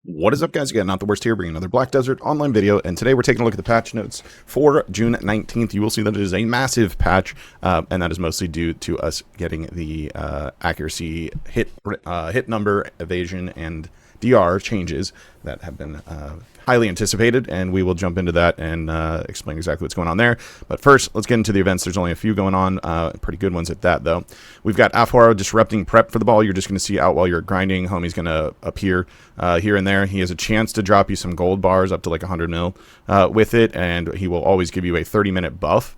What is up, guys? Again, Not the Worst here, bringing another Black Desert online video, and today we're taking a look at the patch notes for June 19th. You will see that it is a massive patch, and that is mostly due to us getting the accuracy, hit number, evasion, and DR changes that have been highly anticipated, and we will jump into that and explain exactly what's going on there. But first, let's get into the events. There's only a few going on, pretty good ones at that, though. We've got Afwaro disrupting prep for the ball. You're just going to see out while you're grinding. Homie's going to appear here and there. He has a chance to drop you some gold bars up to like 100 mil with it, and he will always give you a 30-minute buff.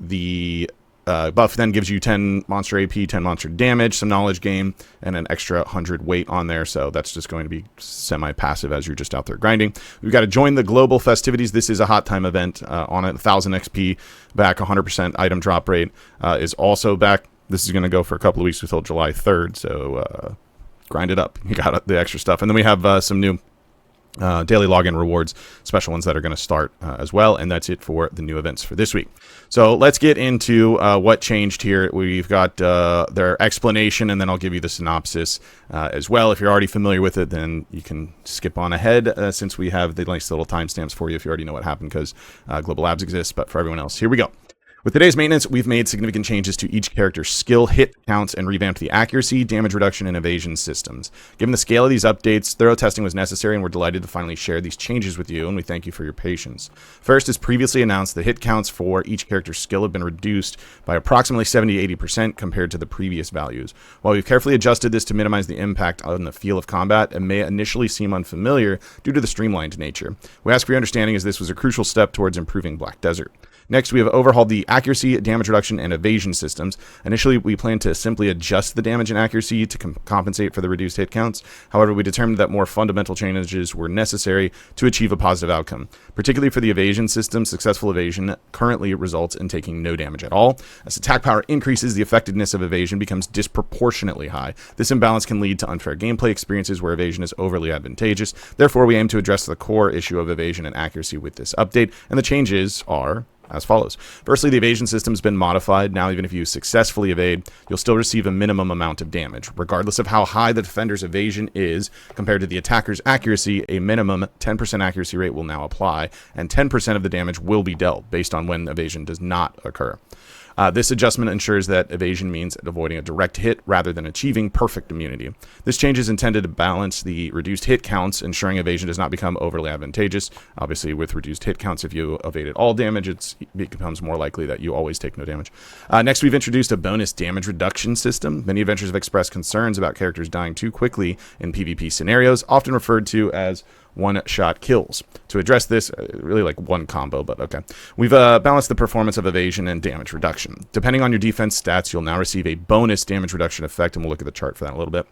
The buff then gives you 10 monster AP, 10 monster damage, some knowledge gain, and an extra 100 weight on there. So that's just going to be semi-passive as you're just out there grinding. We've got to join the global festivities. This is a hot time event on it. 1000 XP back, 100% item drop rate is also back. This is going to go for a couple of weeks until July 3rd. So grind it up. You got the extra stuff. And then we have some new daily login rewards, special ones that are going to start as well, and that's it for the new events for this week. So let's get into what changed here. We've got their explanation, and then I'll give you the synopsis as well. If you're already familiar with it, then you can skip on ahead since we have the nice little timestamps for you if you already know what happened, because Global Labs exists. But for everyone else, here we go. With today's maintenance, we've made significant changes to each character's skill, hit counts, and revamped the accuracy, damage reduction, and evasion systems. Given the scale of these updates, thorough testing was necessary, and we're delighted to finally share these changes with you, and we thank you for your patience. First, as previously announced, the hit counts for each character's skill have been reduced by approximately 70-80% compared to the previous values. While we've carefully adjusted this to minimize the impact on the feel of combat, it may initially seem unfamiliar due to the streamlined nature. We ask for your understanding, as this was a crucial step towards improving Black Desert. Next, we have overhauled the accuracy, damage reduction, and evasion systems. Initially, we planned to simply adjust the damage and accuracy to compensate for the reduced hit counts. However, we determined that more fundamental changes were necessary to achieve a positive outcome. Particularly for the evasion system, successful evasion currently results in taking no damage at all. As attack power increases, the effectiveness of evasion becomes disproportionately high. This imbalance can lead to unfair gameplay experiences where evasion is overly advantageous. Therefore, we aim to address the core issue of evasion and accuracy with this update, and the changes are as follows. Firstly, the evasion system has been modified. Now, even if you successfully evade, you'll still receive a minimum amount of damage. Regardless of how high the defender's evasion is compared to the attacker's accuracy, a minimum 10% accuracy rate will now apply, and 10% of the damage will be dealt based on when evasion does not occur. This adjustment ensures that evasion means avoiding a direct hit rather than achieving perfect immunity. This change is intended to balance the reduced hit counts, ensuring evasion does not become overly advantageous. Obviously, with reduced hit counts, if you evaded all damage, it becomes more likely that you always take no damage. Next, we've introduced a bonus damage reduction system. Many adventurers have expressed concerns about characters dying too quickly in PvP scenarios, often referred to as one-shot kills. To address this, really like one combo, but okay. We've balanced the performance of evasion and damage reduction. Depending on your defense stats, you'll now receive a bonus damage reduction effect, and we'll look at the chart for that in a little bit.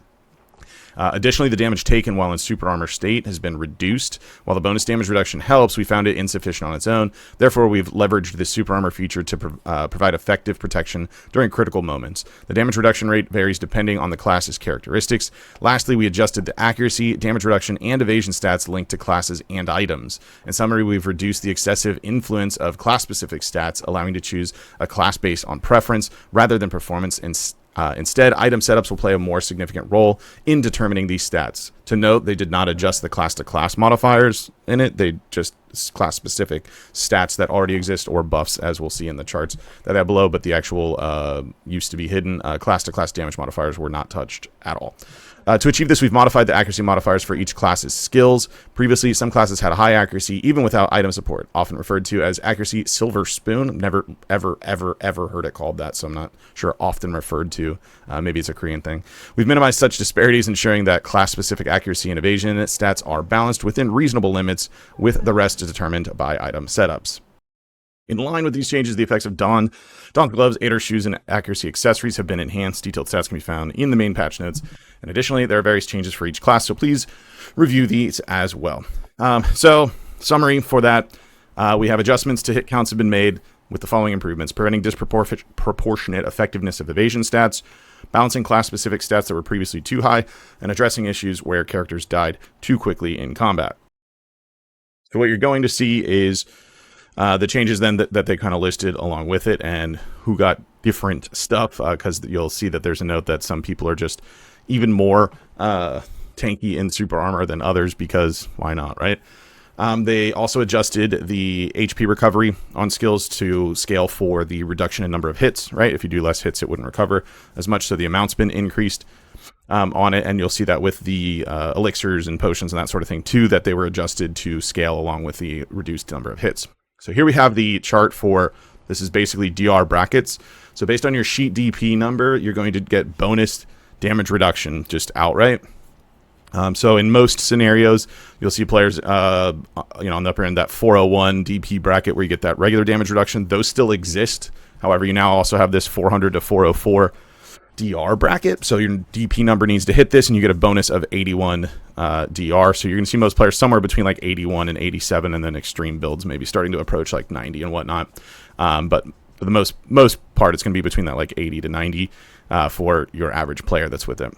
Additionally, the damage taken while in super armor state has been reduced. While the bonus damage reduction helps, we found it insufficient on its own. Therefore, we've leveraged the super armor feature to provide effective protection during critical moments. The damage reduction rate varies depending on the class's characteristics. Lastly, we adjusted the accuracy, damage reduction, and evasion stats linked to classes and items. In summary, we've reduced the excessive influence of class-specific stats, allowing you to choose a class based on preference rather than performance. Instead, item setups will play a more significant role in determining these stats. To note, they did not adjust the class-to-class modifiers in it. They just class-specific stats that already exist, or buffs, as we'll see in the charts that I have below, but the actual used to be hidden class-to-class damage modifiers were not touched at all. To achieve this, we've modified the accuracy modifiers for each class's skills. Previously, some classes had a high accuracy even without item support, often referred to as accuracy silver spoon. Never, ever heard it called that, so I'm not sure often referred to. Maybe it's a Korean thing. We've minimized such disparities, ensuring that class-specific accuracy and evasion stats are balanced within reasonable limits, with the rest determined by item setups. In line with these changes, the effects of Dawn gloves, Ader shoes, and accuracy accessories have been enhanced. Detailed stats can be found in the main patch notes. And additionally, there are various changes for each class, so please review these as well. So, summary for that, we have adjustments to hit counts have been made with the following improvements: preventing disproportionate effectiveness of evasion stats, balancing class-specific stats that were previously too high, and addressing issues where characters died too quickly in combat. So what you're going to see is the changes then that they kind of listed along with it, and who got different stuff, because you'll see that there's a note that some people are just even more tanky in super armor than others, because why not, right? They also adjusted the HP recovery on skills to scale for the reduction in number of hits, right? If you do less hits, it wouldn't recover as much, so the amount's been increased on it, and you'll see that with the elixirs and potions and that sort of thing too, that they were adjusted to scale along with the reduced number of hits. So here we have the chart for, this is basically DR brackets. So based on your sheet DP number, you're going to get bonus damage reduction just outright. So in most scenarios, you'll see players, on the upper end, that 401 DP bracket where you get that regular damage reduction. Those still exist. However, you now also have this 400 to 404 DR bracket. So your DP number needs to hit this, and you get a bonus of 81 DR. So you're going to see most players somewhere between like 81 and 87, and then extreme builds maybe starting to approach like 90 and whatnot. But for the most part, it's going to be between that like 80 to 90 for your average player that's with it.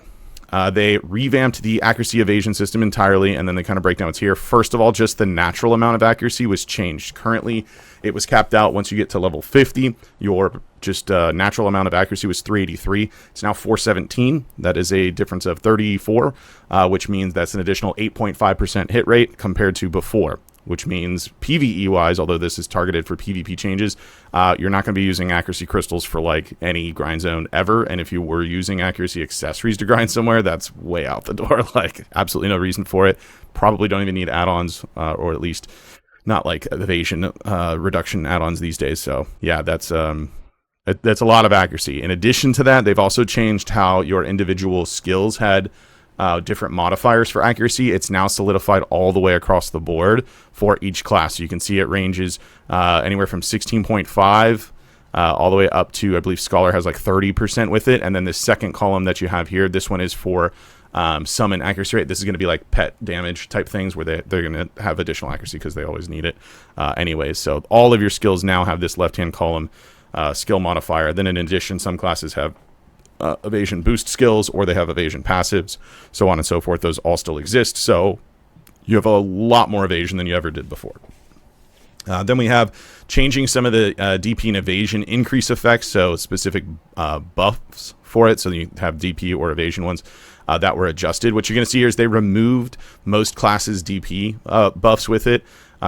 They revamped the accuracy evasion system entirely, and then they kind of break down what's here. First of all, just the natural amount of accuracy was changed. Currently, it was capped out once you get to level 50. Your just natural amount of accuracy was 383. It's now 417. That is a difference of 34, which means that's an additional 8.5% hit rate compared to before. Which means PvE-wise, although this is targeted for PvP changes, you're not going to be using accuracy crystals for like any grind zone ever. And if you were using accuracy accessories to grind somewhere, that's way out the door. Like, absolutely no reason for it. Probably don't even need add-ons, or at least not like evasion reduction add-ons these days. So yeah, that's a lot of accuracy. In addition to that, they've also changed how your individual skills had different modifiers for accuracy. It's now solidified all the way across the board for each class. So you can see it ranges anywhere from 16.5 all the way up to, I believe Scholar has like 30% with it. And then the second column that you have here, this one is for summon accuracy rate. This is going to be like pet damage type things where they're going to have additional accuracy because they always need it anyways. So all of your skills now have this left-hand column skill modifier. Then in addition, some classes have evasion boost skills, or they have evasion passives, so on and so forth. Those all still exist, so you have a lot more evasion than you ever did before. Then we have changing some of the DP and evasion increase effects, so specific buffs for it. So you have DP or evasion ones that were adjusted. What you're going to see here is they removed most classes' DP buffs with it,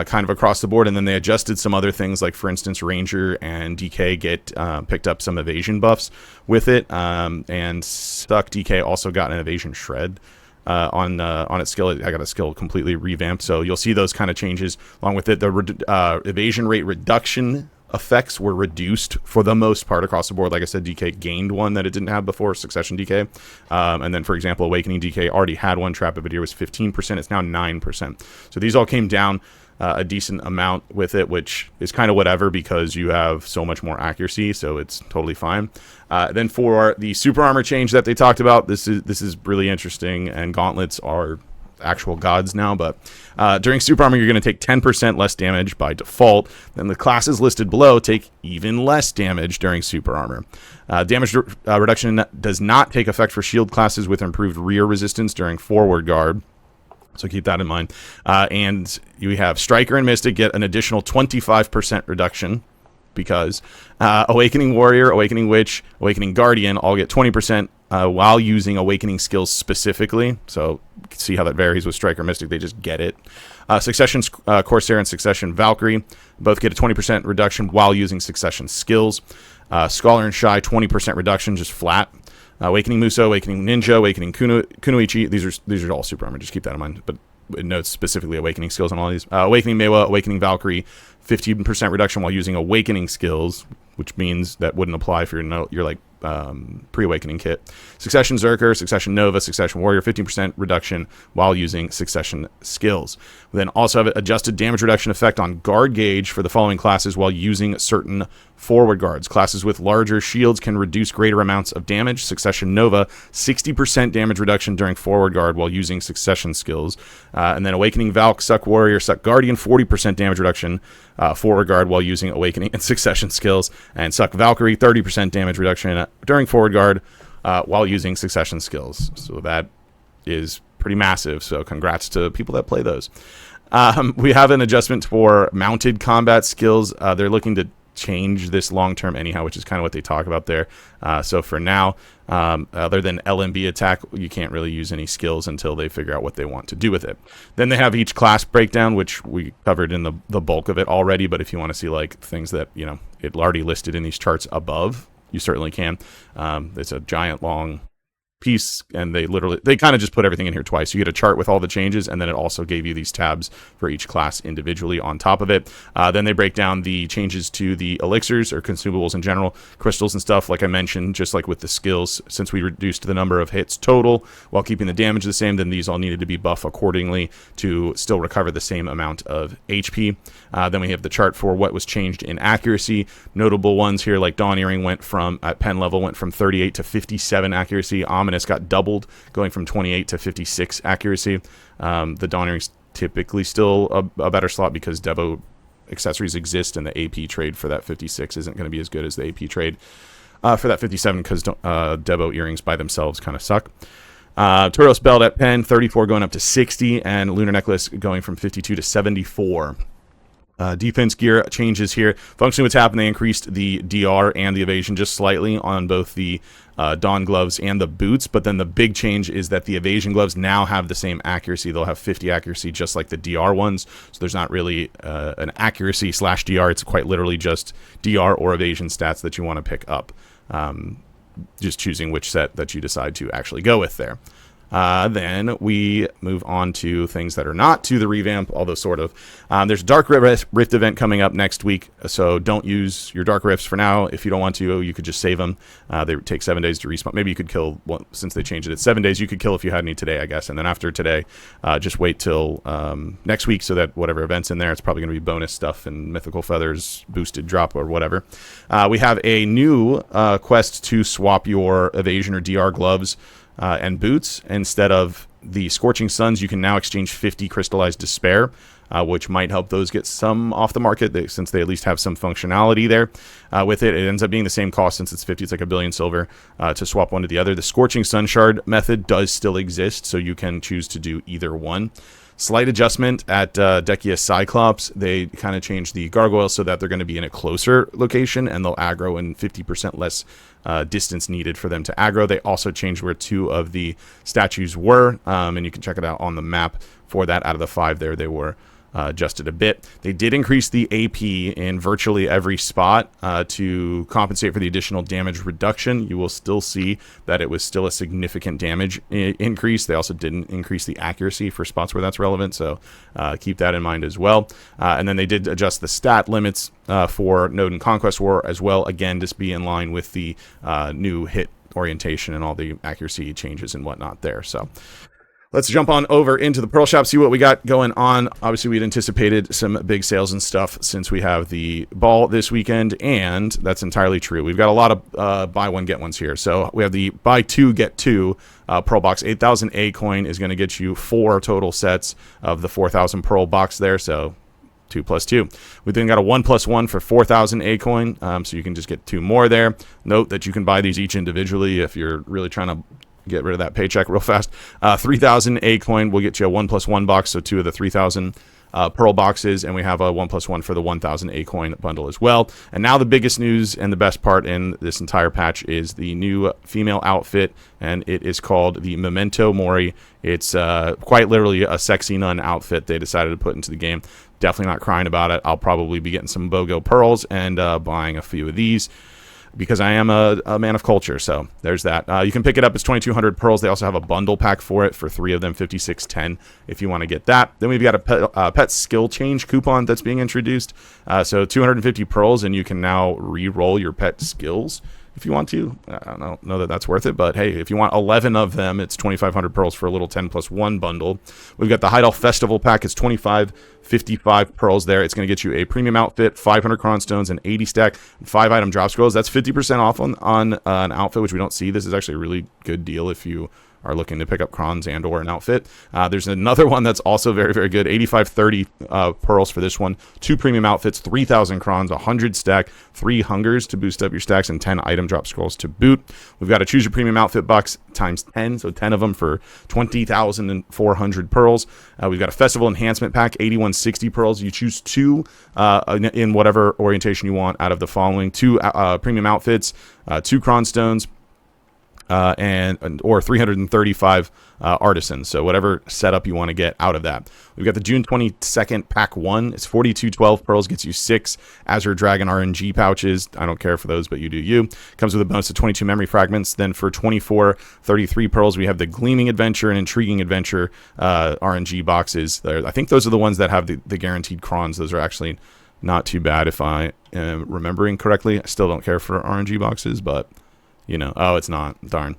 kind of across the board, and then they adjusted some other things, like for instance Ranger and DK picked up some evasion buffs with it, and Suck DK also got an evasion shred on its skill. I got a skill completely revamped, so you'll see those kind of changes along with it. The evasion rate reduction effects were reduced for the most part across the board. Like I said, DK gained one that it didn't have before, Succession DK. And then, for example, Awakening DK already had one. Trap of Adir was 15%. It's now 9%. So these all came down a decent amount with it, which is kind of whatever because you have so much more accuracy, so it's totally fine. Then for the super armor change that they talked about, this is really interesting, and gauntlets are actual gods now, but during super armor you're going to take 10% less damage by default. Then the classes listed below take even less damage during super armor. Damage reduction does not take effect for shield classes with improved rear resistance during forward guard, so keep that in mind. And you have Striker and Mystic get an additional 25% reduction because Awakening Warrior, Awakening Witch, Awakening Guardian all get 20% while using Awakening skills specifically. So you can see how that varies with Striker Mystic. They just get it. Succession Corsair and Succession Valkyrie both get a 20% reduction while using Succession skills. Scholar and Shy, 20% reduction just flat. Awakening Muso, Awakening Ninja, Awakening Kunoichi. These are all super armor. Just keep that in mind. But it notes specifically Awakening skills on all these. Awakening Mewa, Awakening Valkyrie, 15% reduction while using Awakening skills, which means that wouldn't apply for your like pre-awakening kit. Succession Zerker, Succession Nova, Succession Warrior, 15% reduction while using Succession skills. We then also have an adjusted damage reduction effect on guard gauge for the following classes while using certain forward guards. Classes with larger shields can reduce greater amounts of damage. Succession Nova, 60% damage reduction during forward guard while using Succession skills. And then Awakening Valk, Suck Warrior, Suck Guardian, 40% damage reduction forward guard while using Awakening and Succession skills. And Suck Valkyrie, 30% damage reduction during forward guard while using Succession skills. So that is pretty massive. So congrats to people that play those. We have an adjustment for mounted combat skills. They're looking to change this long term anyhow, which is kind of what they talk about there. So for now, other than LMB attack, you can't really use any skills until they figure out what they want to do with it. Then they have each class breakdown, which we covered in the bulk of it already. But if you want to see like things that, you know, it already listed in these charts above, you certainly can. It's a giant long piece, and they kind of just put everything in here twice. You get a chart with all the changes, and then it also gave you these tabs for each class individually on top of it. Then they break down the changes to the elixirs or consumables in general, crystals and stuff, like I mentioned, just like with the skills. Since we reduced the number of hits total while keeping the damage the same, then these all needed to be buffed accordingly to still recover the same amount of HP. Then we have the chart for what was changed in accuracy. Notable ones here, like Dawn Earring went from, at pen level, went from 38 to 57 accuracy. Ominous got doubled, going from 28 to 56 accuracy. The Dawn Earring's typically still a better slot because Devo accessories exist, and the AP trade for that 56 isn't going to be as good as the AP trade for that 57 because Devo earrings by themselves kind of suck. Turos belt at pen, 34 going up to 60, and Lunar necklace going from 52 to 74. Defense gear changes here. Functionally, what's happened, they increased the DR and the evasion just slightly on both the Dawn gloves and the boots, but then the big change is that the evasion gloves now have the same accuracy. They'll have 50 accuracy just like the DR ones, so there's not really an accuracy / DR. It's quite literally just DR or evasion stats that you want to pick up. Just choosing which set that you decide to actually go with there. Then we move on to things that are not to the revamp, although sort of. There's a Dark Rift event coming up next week, so don't use your Dark Rifts for now. If you don't want to, you could just save them. They take 7 days to respawn. Maybe you could kill, well, since they changed it, it's 7 days. You could kill if you had any today, I guess. And then after today, just wait till next week so that whatever event's in there, it's probably going to be bonus stuff and mythical feathers, boosted drop, or whatever. We have a new quest to swap your evasion or DR gloves and boots. Instead of the Scorching Suns, you can now exchange 50 Crystallized Despair, which might help those get some off the market, since they at least have some functionality there. With it, it ends up being the same cost. Since it's 50, it's like 1 billion silver to swap one to the other. The Scorching Sun Shard method does still exist, so you can choose to do either one. Slight adjustment at Dekia Cyclops. They kind of changed the gargoyles so that they're going to be in a closer location, and they'll aggro in 50% less distance needed for them to aggro. They also changed where 2 of the statues were, and you can check it out on the map for that. Out of the 5 there, they were adjusted a bit. They did increase the AP in virtually every spot to compensate for the additional damage reduction. You will still see that it was still a significant damage increase. They also didn't increase the accuracy for spots where that's relevant, so keep that in mind as well. And then they did adjust the stat limits for Node and Conquest War as well, again, just be in line with the new hit orientation and all the accuracy changes and whatnot there. So let's jump on over into the Pearl Shop, see what we got going on. Obviously, we'd anticipated some big sales and stuff since we have the ball this weekend, and that's entirely true. We've got a lot of buy one, get ones here. So we have the buy 2, get 2 Pearl box. 8,000 A coin is going to get you 4 total sets of the 4,000 Pearl box there, so 2 plus 2. We then got a 1+1 for 4,000 A coin, so you can just get 2 more there. Note that you can buy these each individually if you're really trying to get rid of that paycheck real fast. 3,000 A coin will get you a 1+1 box, so 2 of the 3,000 Pearl boxes, and we have a 1+1 for the 1,000 A coin bundle as well. And now the biggest news and the best part in this entire patch is the new female outfit, and it is called the Memento Mori. It's quite literally a sexy nun outfit they decided to put into the game. Definitely not crying about it. I'll probably be getting some BOGO pearls and buying a few of these, because I am a man of culture. So there's that. You can pick it up. It's 2,200 pearls. They also have a bundle pack for it for 3 of them, 5610, if you want to get that. Then we've got a pet skill change coupon that's being introduced. So 250 pearls, and you can now re-roll your pet skills if you want to. I don't know that that's worth it, but hey, if you want 11 of them, it's 2,500 pearls for a little 10+1 bundle. We've got the High Elf Festival pack. It's 55 pearls there. It's going to get you a premium outfit, 500 cron stones, an 80 stack, 5 item drop scrolls. That's 50% off on an outfit, which we don't see. This is actually a really good deal if you are looking to pick up crons and or an outfit. There's another one that's also very, very good. 8530 pearls for this one. 2 premium outfits, 3,000 crons, 100 stack, 3 hungers to boost up your stacks, and 10 item drop scrolls to boot. We've got a choose your premium outfit box times 10, so 10 of them for 20,400 pearls. We've got a festival enhancement pack, 8160 pearls. You choose 2 in whatever orientation you want out of the following: 2 premium outfits, 2 cron stones, or 335 artisans. So whatever setup you want to get out of that. We've got the June 22nd pack 1. It's 4212 pearls, gets you 6 Azure Dragon RNG pouches. I don't care for those, but you do you. Comes with a bonus of 22 memory fragments. Then for 2433 pearls, we have the Gleaming Adventure and Intriguing Adventure RNG boxes. I think those are the ones that have the guaranteed crons. Those are actually not too bad if I am remembering correctly. I still don't care for RNG boxes, but you know, oh, it's not. Darn.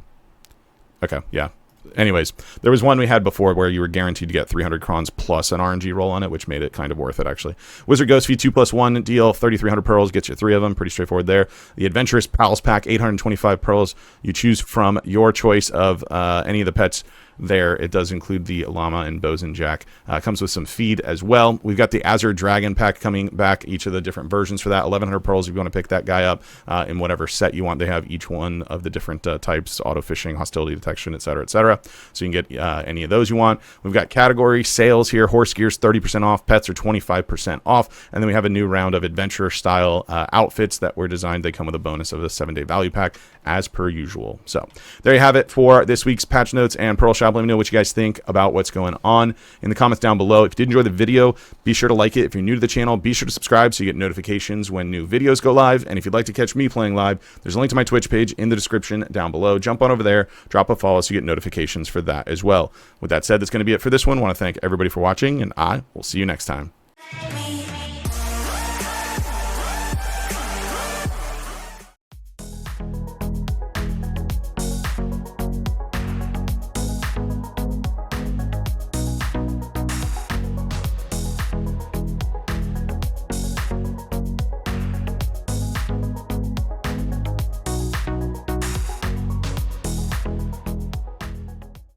Okay, yeah. Anyways, there was one we had before where you were guaranteed to get 300 crons plus an RNG roll on it, which made it kind of worth it, actually. Wizard Ghost Fee 2+1 deal, 3,300 pearls, gets you 3 of them. Pretty straightforward there. The Adventurous Pals Pack, 825 pearls. You choose from your choice of any of the pets there. It does include the llama and bosun jack. Comes with some feed as well. We've got the Azure Dragon pack coming back, each of the different versions for that. 1,100 pearls if you want to pick that guy up in whatever set you want. They have each one of the different types: auto fishing, hostility detection, etc., etc. So you can get any of those you want. We've got category sales here. Horse gear's 30% off. Pets are 25% off. And then we have a new round of adventure style outfits that were designed. They come with a bonus of a 7-day value pack as per usual. So there you have it for this week's patch notes and Pearl Shop. Let me know what you guys think about what's going on in the comments down below. If you did enjoy the video, be sure to like it. If you're new to the channel, be sure to subscribe so you get notifications when new videos go live. And if you'd like to catch me playing live, there's a link to my Twitch page in the description down below. Jump on over there, drop a follow so you get notifications for that as well. With that said, that's going to be it for this one. I want to thank everybody for watching, and I will see you next time.